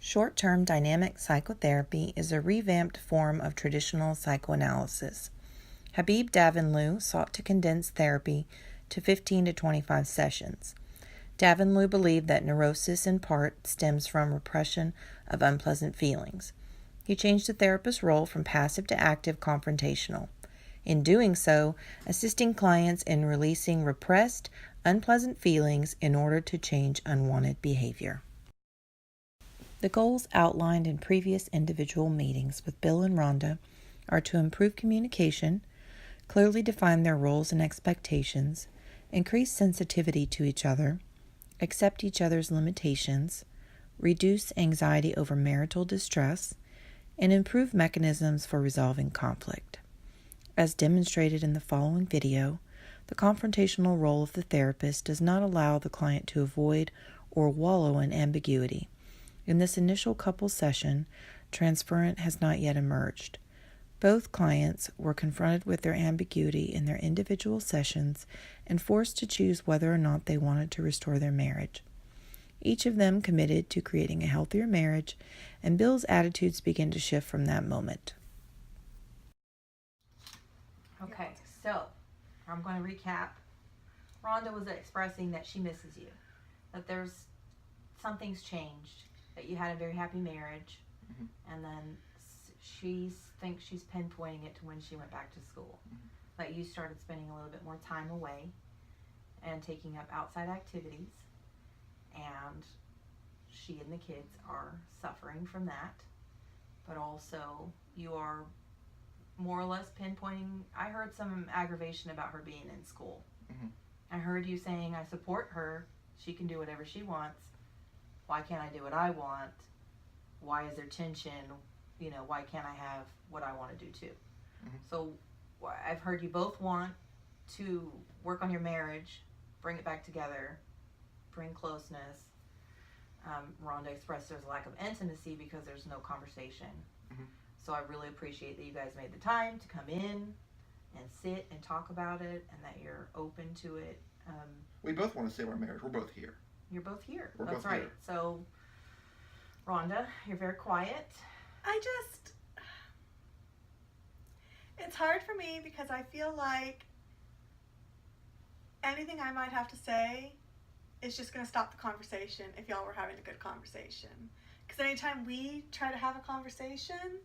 Short-term dynamic psychotherapy is a revamped form of traditional psychoanalysis. Habib Davinlou sought to condense therapy to 15 to 25 sessions. Davinlou believed that neurosis in part stems from repression of unpleasant feelings. He changed the therapist's role from passive to active confrontational. In doing so, assisting clients in releasing repressed, unpleasant feelings in order to change unwanted behavior. The goals outlined in previous individual meetings with Bill and Rhonda are to improve communication, clearly define their roles and expectations, increase sensitivity to each other, accept each other's limitations, reduce anxiety over marital distress, and improve mechanisms for resolving conflict. As demonstrated in the following video, the confrontational role of the therapist does not allow the client to avoid or wallow in ambiguity. In this initial couple session, transference has not yet emerged. Both clients were confronted with their ambiguity in their individual sessions and forced to choose whether or not they wanted to restore their marriage. Each of them committed to creating a healthier marriage, and Bill's attitudes began to shift from that moment. Okay, so I'm going to recap. Rhonda was expressing that she misses you, that something's changed, that you had a very happy marriage, and then she thinks she's pinpointing it to when she went back to school. That you started spending a little bit more time away and taking up outside activities, and she and the kids are suffering from that, but also you are more or less pinpointing. I heard some aggravation about her being in school. I heard you saying, I support her, she can do whatever she wants, why can't I do what I want, why is there tension, why can't I have what I want to do too? So I've heard you both want to work on your marriage, bring it back together, bring closeness. Rhonda expressed there's a lack of intimacy because there's no conversation. So I really appreciate that you guys made the time to come in and sit and talk about it, and that you're open to it. We both want to save our marriage. We're both here. You're both here. We're That's both right. Here. So, Rhonda, you're very quiet. It's hard for me because I feel like anything I might have to say is just going to stop the conversation if y'all were having a good conversation. Because anytime we try to have a conversation,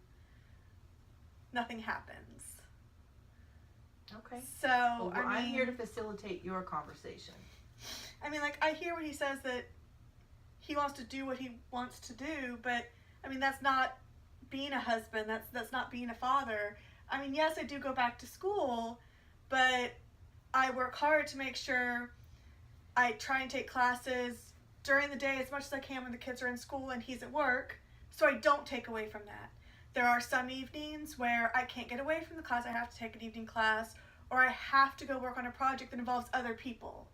nothing happens. Okay. So, well, I'm here to facilitate your conversation. I hear when he says that he wants to do what he wants to do, but, that's not being a husband. That's not being a father. Yes, I do go back to school, but I work hard to make sure I try and take classes during the day as much as I can when the kids are in school and he's at work, so I don't take away from that. There are some evenings where I can't get away from the class. I have to take an evening class, or I have to go work on a project that involves other people.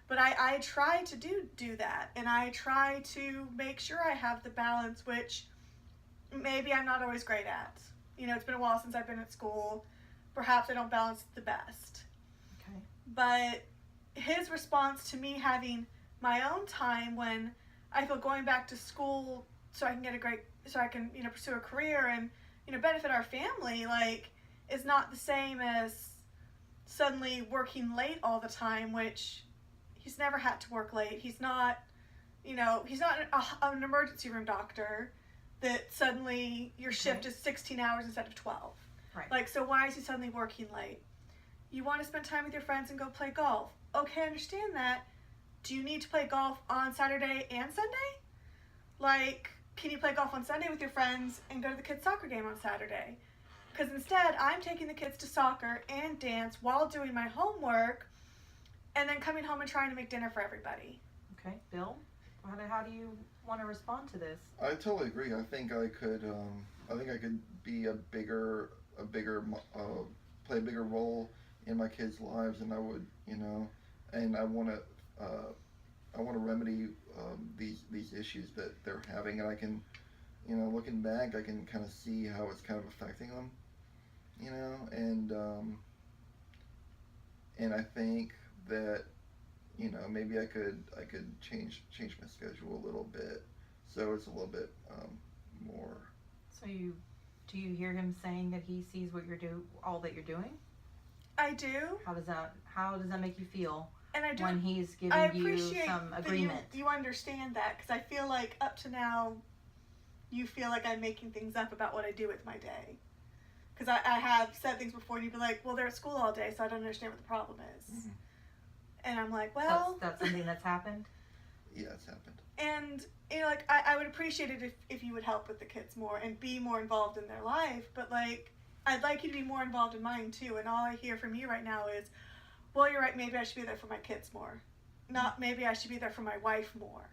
But I try to do that, and I try to make sure I have the balance, which maybe I'm not always great at. It's been a while since I've been at school. Perhaps I don't balance the best. Okay. But his response to me having my own time when I feel going back to school so I can pursue a career and benefit our family, is not the same as suddenly working late all the time, which he's never had to work late. He's not an emergency room doctor that suddenly your shift is 16 hours instead of 12. Right. So why is he suddenly working late? You want to spend time with your friends and go play golf. Okay, I understand that. Do you need to play golf on Saturday and Sunday? Can you play golf on Sunday with your friends and go to the kids' soccer game on Saturday? Because instead, I'm taking the kids to soccer and dance while doing my homework, and then coming home and trying to make dinner for everybody. Okay, Bill, how do you want to respond to this? I totally agree. I think I could be play a bigger role in my kids' lives than I would, and I want to remedy these issues that they're having, and I can, looking back, I can kind of see how it's kind of affecting them, and I think that, maybe I could change my schedule a little bit So it's a little bit more. So do you hear him saying that he sees what all that you're doing? I do. How does that make you feel? And I do. When he's giving I you appreciate some that agreement. you understand that, because I feel like up to now, you feel like I'm making things up about what I do with my day. Because I have said things before, and you'd be like, "Well, they're at school all day, so I don't understand what the problem is." Mm-hmm. And I'm like, "Well, that's something that's happened." Yeah, it's happened. And you know, like I would appreciate it if you would help with the kids more and be more involved in their life. But like, I'd like you to be more involved in mine too. And all I hear from you right now is, "Well, you're right. Maybe I should be there for my kids more. Not maybe I should be there for my wife more."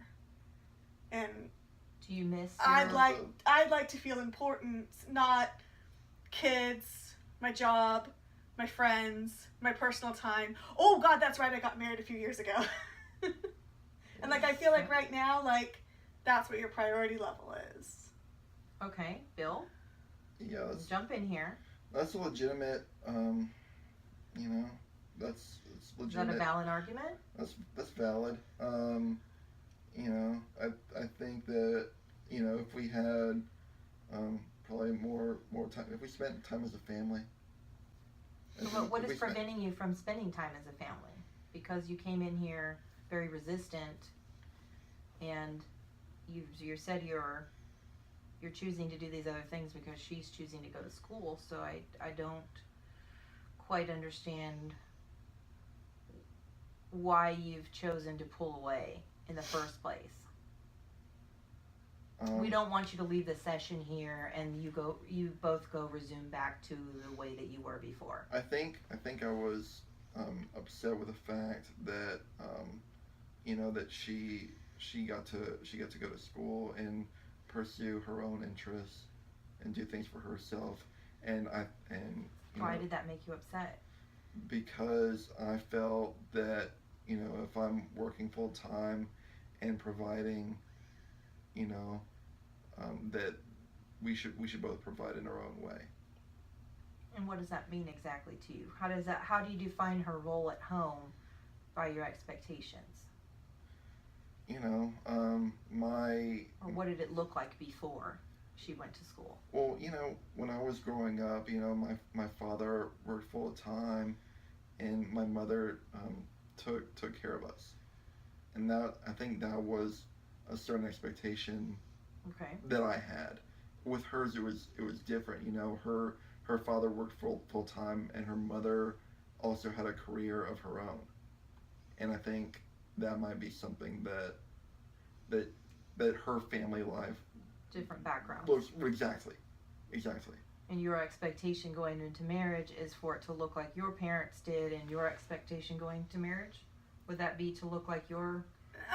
And do you miss? I'd like to feel important, not kids, my job, my friends, my personal time. Oh God, that's right. I got married a few years ago. And like, I feel like right now, like, that's what your priority level is. Okay, Bill. Yeah, jump in here. That's a legitimate. You know, that's legitimate. Is that a valid argument? That's valid. You know, I think that, you know, if we had probably more time, if we spent time as a family. What is preventing you from spending time as a family? Because you came in here very resistant, and you said you're choosing to do these other things because she's choosing to go to school. So I don't quite understand why you've chosen to pull away in the first place. We don't want you to leave the session here and you both go resume back to the way that you were before. I think I was upset with the fact that you know, that she got to go to school and pursue her own interests and do things for herself, and why did that make you upset? Because I felt that, you know, if I'm working full time and providing, you know, that we should both provide in our own way. And what does that mean exactly to you? How do you define her role at home by your expectations? You know, or what did it look like before she went to school? Well, you know, when I was growing up, you know, my father worked full time, and my mother took care of us, and I think that was a certain expectation. Okay. That I had. With hers, it was different. You know, her father worked full time, and her mother also had a career of her own, and I think that might be something that her family life. Different backgrounds. Looks exactly. And your expectation going into marriage is for it to look like your parents did, and your expectation going into marriage, would that be to look like your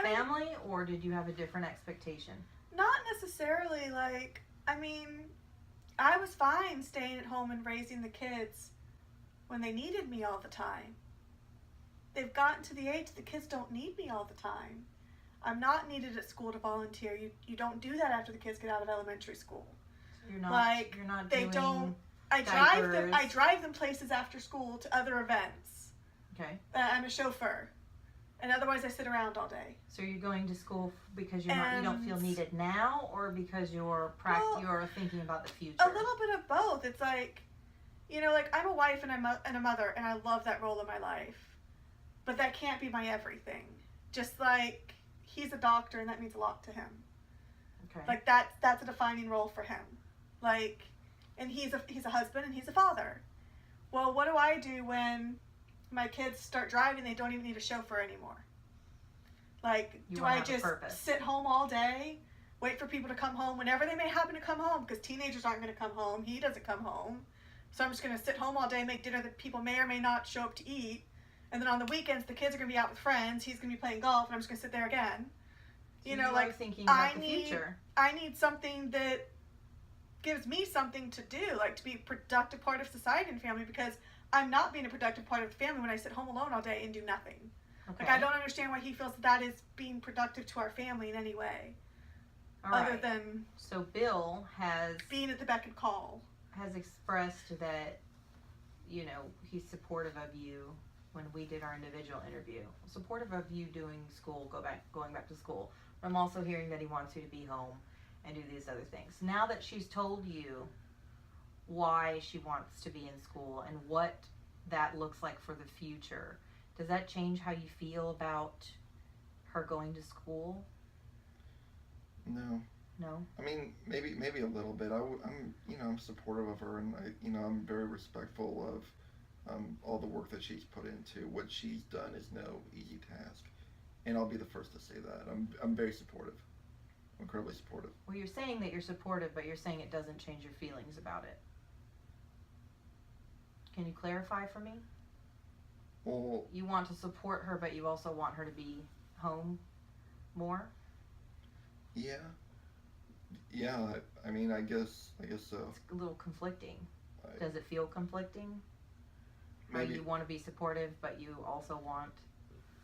family, or did you have a different expectation? Not necessarily. Like, I mean, I was fine staying at home and raising the kids when they needed me all the time. They've gotten to the age the kids don't need me all the time. I'm not needed at school to volunteer. You don't do that after the kids get out of elementary school. So you're not. Like, you're not. They doing don't. diapers. I drive them places after school to other events. Okay. I'm a chauffeur, and otherwise I sit around all day. So you're going to school because you don't feel needed now, or because you're thinking about the future? A little bit of both. It's like, you know, like, I'm a wife and a mother, and I love that role in my life, but that can't be my everything. Just like, he's a doctor, and that means a lot to him. Okay. Like, that's a defining role for him. Like, and he's a husband and he's a father. Well, what do I do when my kids start driving? They don't even need a chauffeur anymore. Like, do I just sit home all day, wait for people to come home whenever they may happen to come home? Because teenagers aren't going to come home. He doesn't come home. So I'm just going to sit home all day, make dinner that people may or may not show up to eat. And then on the weekends, the kids are going to be out with friends. He's going to be playing golf, and I'm just going to sit there again. So you know, like, thinking about the future. I need something that gives me something to do, like, to be a productive part of society and family, because I'm not being a productive part of the family when I sit home alone all day and do nothing. Okay. Like, I don't understand why he feels that is being productive to our family in any way. All other right. than so Bill has being at the beck and call. Has expressed that, you know, he's supportive of you when we did our individual interview. Supportive of you doing school, going back to school. But I'm also hearing that he wants you to be home and do these other things. Now that she's told you why she wants to be in school and what that looks like for the future, does that change how you feel about her going to school? No. No? I mean, maybe a little bit. I'm supportive of her, and I'm very respectful of all the work that she's put into. What she's done is no easy task, and I'll be the first to say that. I'm very supportive. I'm incredibly supportive. Well, you're saying that you're supportive, but you're saying it doesn't change your feelings about it. Can you clarify for me? Well, You want to support her, but you also want her to be home more? yeah. I mean, I guess so. It's a little conflicting. I- Does it feel conflicting? How Maybe. you want to be supportive, but you also want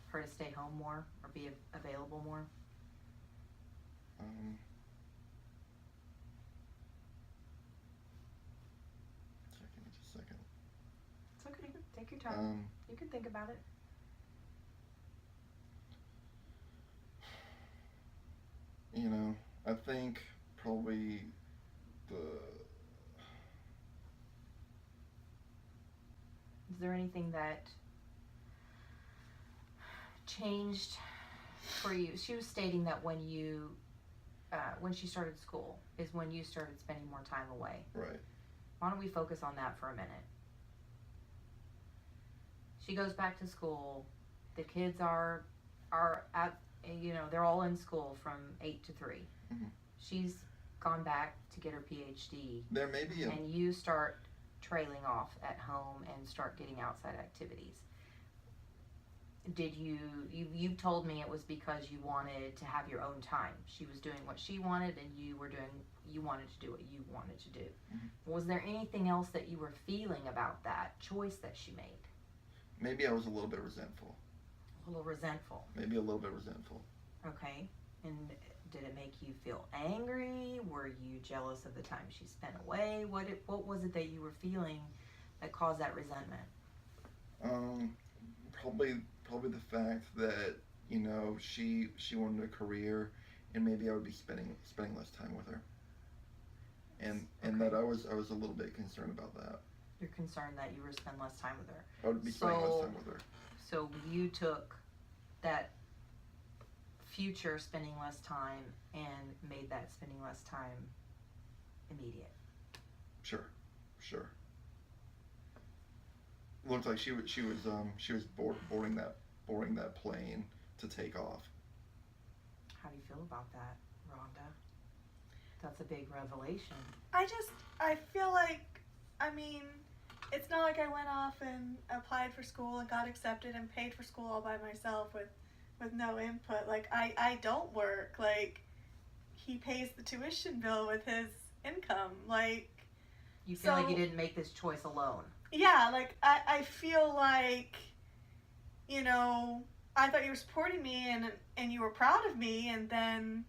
her to stay home more or be available more? Give me just a second. It's okay. Take your time. You can think about it. I think probably Is there anything that changed for you? She was stating that when she started school is when you started spending more time away. right. Why don't we focus on that for a minute? She goes back to school. The kids are at, they're all in school from 8 to 3. Mhm. She's gone back to get her PhD. There may be And you start trailing off at home and start getting outside activities. Did you told me it was because you wanted to have your own time. She was doing what she wanted and you wanted to do what you wanted to do. Mm-hmm. Was there anything else that you were feeling about that choice that she made? Maybe I was a little bit resentful. A little resentful. Maybe a little bit resentful. Okay. And did it make you feel angry? Were you jealous of the time she spent away? What was it that you were feeling that caused that resentment? Probably the fact that she wanted a career, and maybe I would be spending less time with her, and that I was a little bit concerned about that. You're concerned that you were spending less time with her. I would be spending less time with her. So you took that future spending less time and made that spending less time immediate. Sure. Looked like she was boarding that plane to take off. How do you feel about that, Rhonda? That's a big revelation. I feel like, it's not like I went off and applied for school and got accepted and paid for school all by myself with no input. Like, I don't work. Like, he pays the tuition bill with his income. Like, you feel like you didn't make this choice alone. Yeah, like, I feel like, I thought you were supporting me and you were proud of me, and then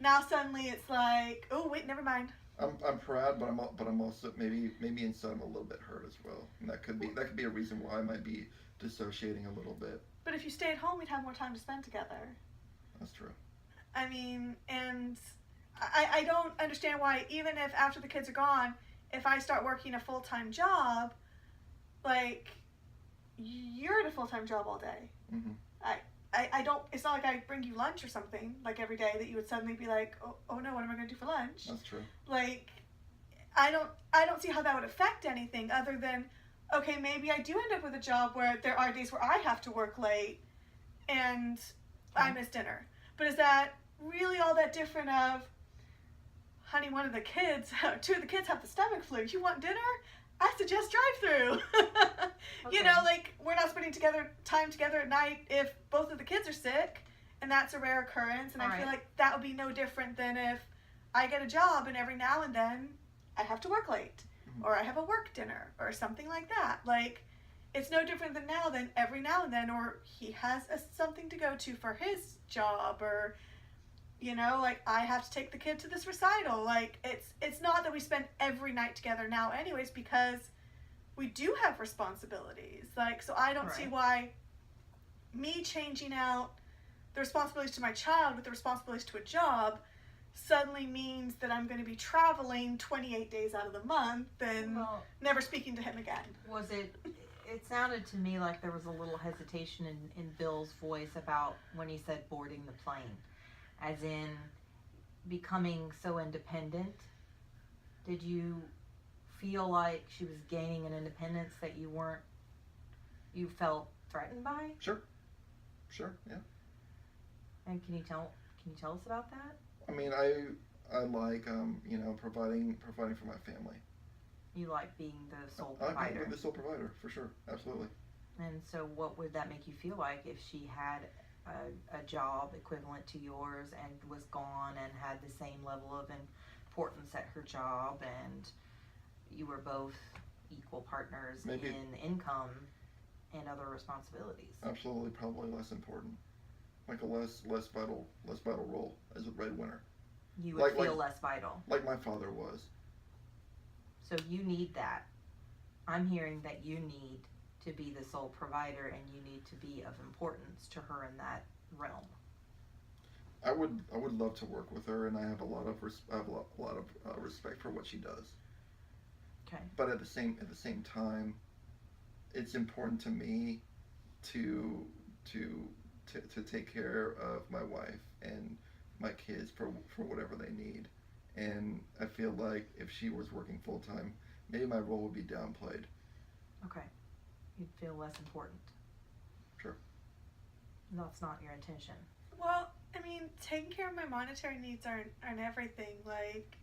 now suddenly it's like, oh, wait, never mind. I'm proud, but I'm also maybe inside I'm a little bit hurt as well, and that could be a reason why I might be dissociating a little bit. But if you stayed home, we'd have more time to spend together. That's true. And I don't understand why, even if after the kids are gone, if I start working a full-time job, like, you're at a full-time job all day. Mm-hmm. I don't, it's not like I bring you lunch or something, like, every day that you would suddenly be like, oh no, what am I going to do for lunch? That's true. Like, I don't see how that would affect anything other than, okay, maybe I do end up with a job where there are days where I have to work late and I miss dinner. But is that really all that different of, honey, two of the kids have the stomach flu. You want dinner? I suggest drive-through. Okay. Like, we're not spending time together at night if both of the kids are sick, and that's a rare occurrence. And I feel like that would be no different than if I get a job and every now and then I have to work late, or I have a work dinner, or something like that. Like, it's no different than every now and then, or he has something to go to for his job, or, like, I have to take the kid to this recital. Like, it's not that we spend every night together now anyways, because we do have responsibilities. Like, so I don't see Right. why me changing out the responsibilities to my child with the responsibilities to a job suddenly means that I'm going to be traveling 28 days out of the month and Well, never speaking to him again. was it? It sounded to me like there was a little hesitation in Bill's voice about when he said boarding the plane, as in becoming so independent. Did you feel like she was gaining an independence that you felt threatened by? Sure, yeah. And can you tell us about that? I mean, I like you know, providing for my family. You like being the sole I like provider. being the sole provider, for sure, absolutely. And so what would that make you feel like if she had a job equivalent to yours and was gone and had the same level of importance at her job, and you were both equal partners Maybe. in income and other responsibilities? Absolutely, probably less important, like a less vital role as a breadwinner, You would Like- feel like- less vital. like my father was. So you need that. I'm hearing that you need to be the sole provider and you need to be of importance to her in that realm. I would love to work with her, and I have a lot of respect for what she does. Okay. But at the same time, it's important to me to take care of my wife and my kids for whatever they need. And I feel like if she was working full time, maybe my role would be downplayed. Okay. You'd feel less important. Sure. That's not your intention. Well, I mean, taking care of my monetary needs aren't everything. Like,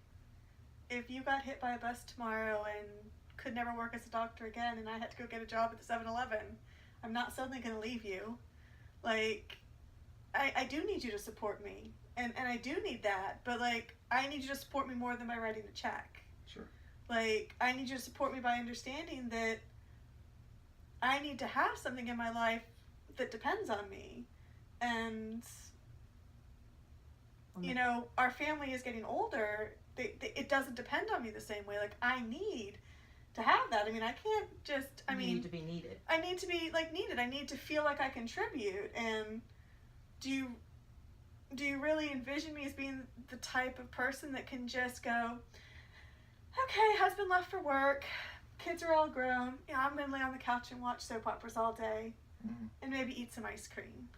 if you got hit by a bus tomorrow and could never work as a doctor again and I had to go get a job at the 7-Eleven, I'm not suddenly going to leave you. Like, I do need you to support me. And I do need that. But, like, I need you to support me more than by writing a check. Sure. Like, I need you to support me by understanding that I need to have something in my life that depends on me. And, you know, our family is getting older. It doesn't depend on me the same way. Like, I need to have that. I mean, I can't just, You need to be needed. I need to be, like, needed. I need to feel like I contribute. And do you really envision me as being the type of person that can just go, okay, husband left for work, kids are all grown, you know, I'm going to lay on the couch and watch soap operas all day and maybe eat some ice cream?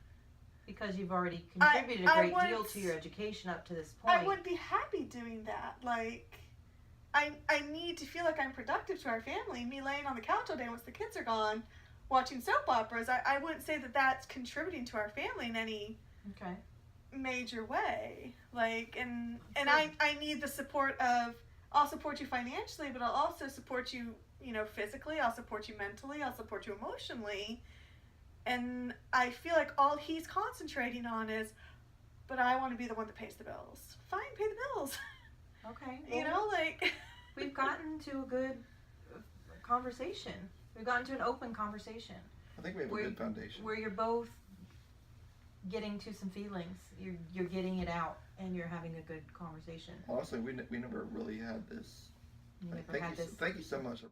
Because you've already contributed a great deal to your education up to this point. I would be happy doing that. Like, I need to feel like I'm productive to our family. Me laying on the couch all day once the kids are gone, watching soap operas, I wouldn't say that that's contributing to our family in any major way. Like, and I need the support of, I'll support you financially, but I'll also support you, you know, physically. I'll support you mentally. I'll support you emotionally. And I feel like all he's concentrating on is, but I want to be the one that pays the bills. Fine, pay the bills. Okay. You know, like... We've gotten to a good conversation. We've gotten to an open conversation. I think we have a good foundation. Where you're both getting to some feelings. You're getting it out, and you're having a good conversation. Honestly, we never really had this. You never had this. Thank you so much.